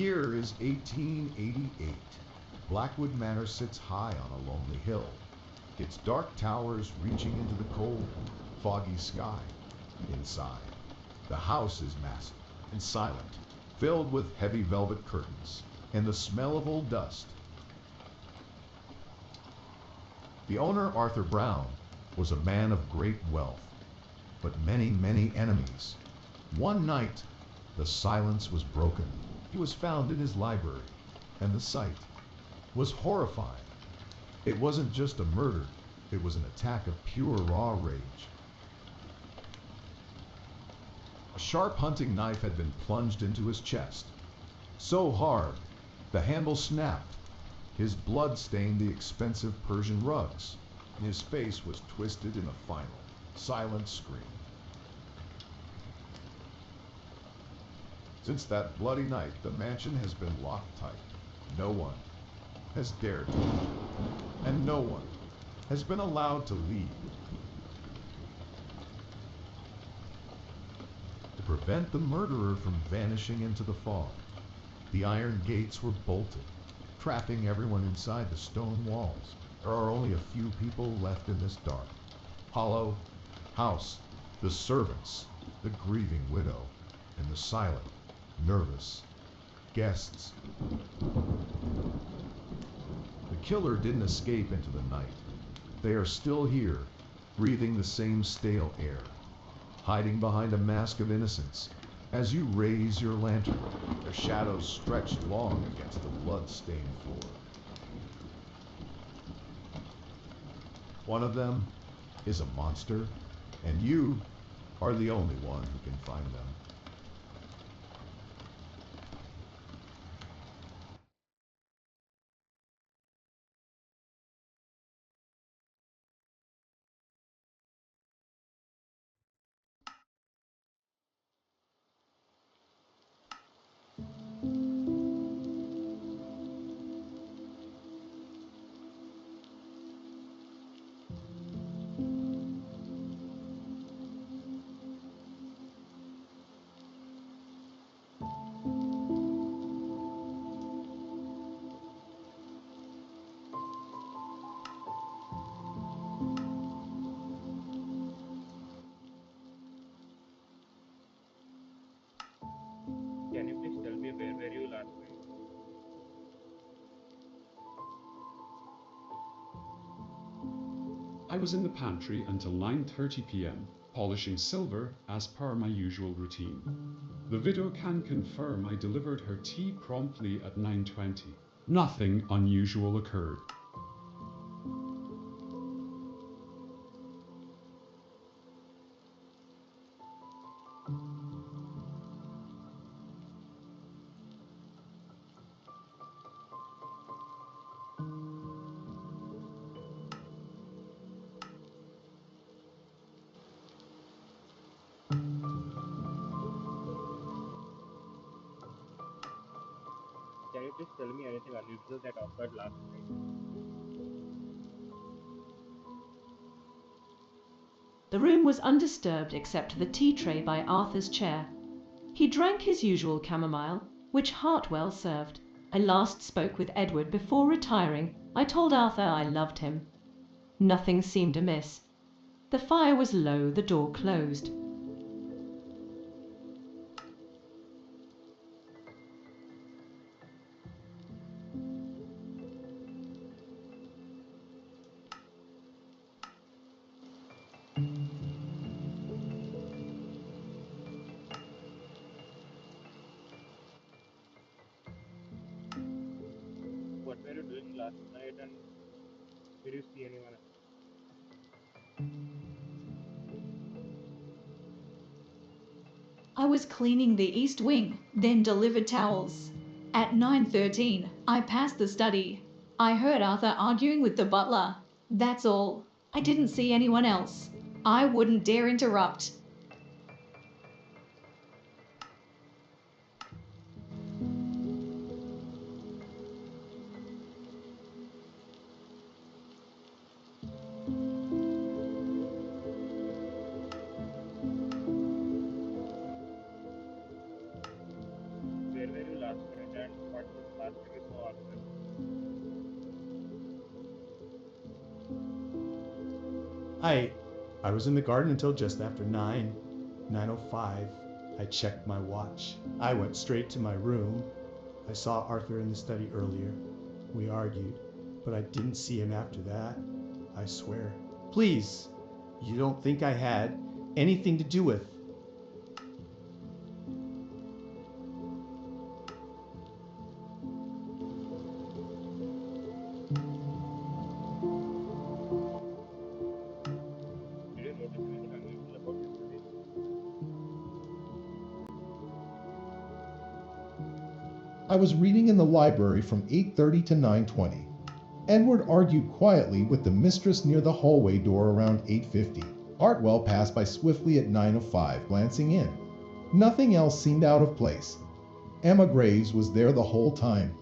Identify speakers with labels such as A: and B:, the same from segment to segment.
A: year is 1888. Blackwood Manor sits high on a lonely hill, its dark towers reaching into the cold, foggy sky. Inside, the house is massive and silent, filled with heavy velvet curtains and the smell of old dust. The owner, Arthur Brown, was a man of great wealth, but many, many enemies. One night, the silence was broken. He was found in his library, and the sight was horrifying. It wasn't just a murder, it was an attack of pure raw rage. A sharp hunting knife had been plunged into his chest, so hard the handle snapped. His blood stained the expensive Persian rugs. His face was twisted in a final, silent scream. Since that bloody night, the mansion has been locked tight. No one has dared to enter, and no one has been allowed to leave. To prevent the murderer from vanishing into the fog, the iron gates were bolted, trapping everyone inside the stone walls. There are only a few people left in this dark, hollow house: the servants, the grieving widow, and the silent, nervous guests. The killer didn't escape into the night. They are still here, breathing the same stale air, hiding behind a mask of innocence. As you raise your lantern, their shadows stretch long against the blood-stained floor. One of them is a monster, and you are the only one who can find them.
B: Can you please tell me where were you last night?
C: I was in the pantry until 9:30 p.m, polishing silver as per my usual routine. The widow can confirm I delivered her tea promptly at 9:20. Nothing unusual occurred.
B: Can you please tell me anything unusual that occurred last night?
D: The room was undisturbed except the tea tray by Arthur's chair. He drank his usual chamomile, which Hartwell served. I last spoke with Edward before retiring. I told Arthur I loved him. Nothing seemed amiss. The fire was low, the door closed.
B: What were you doing last night and did you see anyone else?
E: I was cleaning the east wing, then delivered towels. At 9:13, I passed the study. I heard Arthur arguing with the butler. That's all. I didn't see anyone else. I wouldn't dare interrupt.
B: Where were you last night and What was the last time you saw Arthur?
F: I was in the garden until just after 9:05. I checked my watch. I went straight to my room. I saw Arthur in the study earlier. We argued, but I didn't see him after that. I swear. Please, you don't think I had anything to do with...
B: Did you notice anything unusual about his study?
A: I was reading in the library from 8:30 to 9:20. Edward argued quietly with the mistress near the hallway door around 8:50. Hartwell passed by swiftly at 9:05, glancing in. Nothing else seemed out of place. Emma Graves was there the whole time.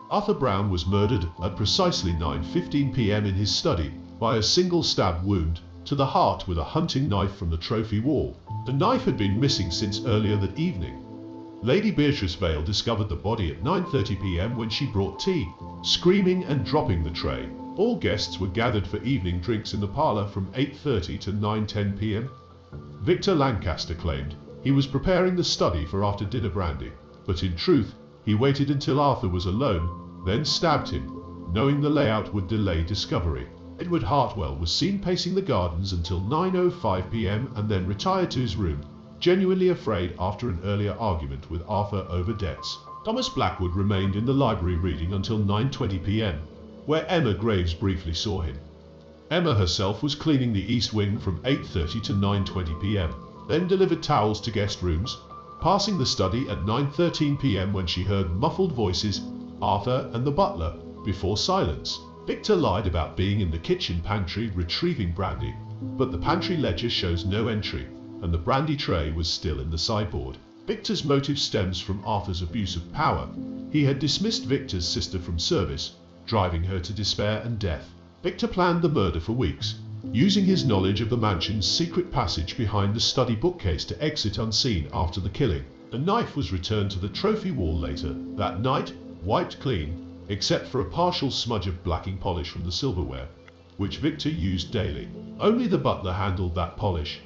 A: Arthur Brown was murdered at precisely 9:15 p.m. in his study by a single stab wound to the heart with a hunting knife from the trophy wall. The knife had been missing since earlier that evening. Lady Beatrice Vale discovered the body at 9:30 p.m. when she brought tea, screaming and dropping the tray. All guests were gathered for evening drinks in the parlour from 8:30 to 9:10 p.m. Victor Lancaster claimed he was preparing the study for after-dinner brandy, but in truth, he waited until Arthur was alone, then stabbed him, knowing the layout would delay discovery. Edward Hartwell was seen pacing the gardens until 9:05 p.m. and then retired to his room, genuinely afraid after an earlier argument with Arthur over debts. Thomas Blackwood remained in the library reading until 9:20 p.m., where Emma Graves briefly saw him. Emma herself was cleaning the east wing from 8:30 to 9:20 p.m., then delivered towels to guest rooms, passing the study at 9:13 p.m. when she heard muffled voices, Arthur and the butler, before silence. Victor lied about being in the kitchen pantry retrieving brandy, but the pantry ledger shows no entry, and the brandy tray was still in the sideboard. Victor's motive stems from Arthur's abuse of power. He had dismissed Victor's sister from service, driving her to despair and death. Victor planned the murder for weeks, using his knowledge of the mansion's secret passage behind the study bookcase to exit unseen after the killing. The knife was returned to the trophy wall later that night, wiped clean, except for a partial smudge of blacking polish from the silverware, which Victor used daily. Only the butler handled that polish,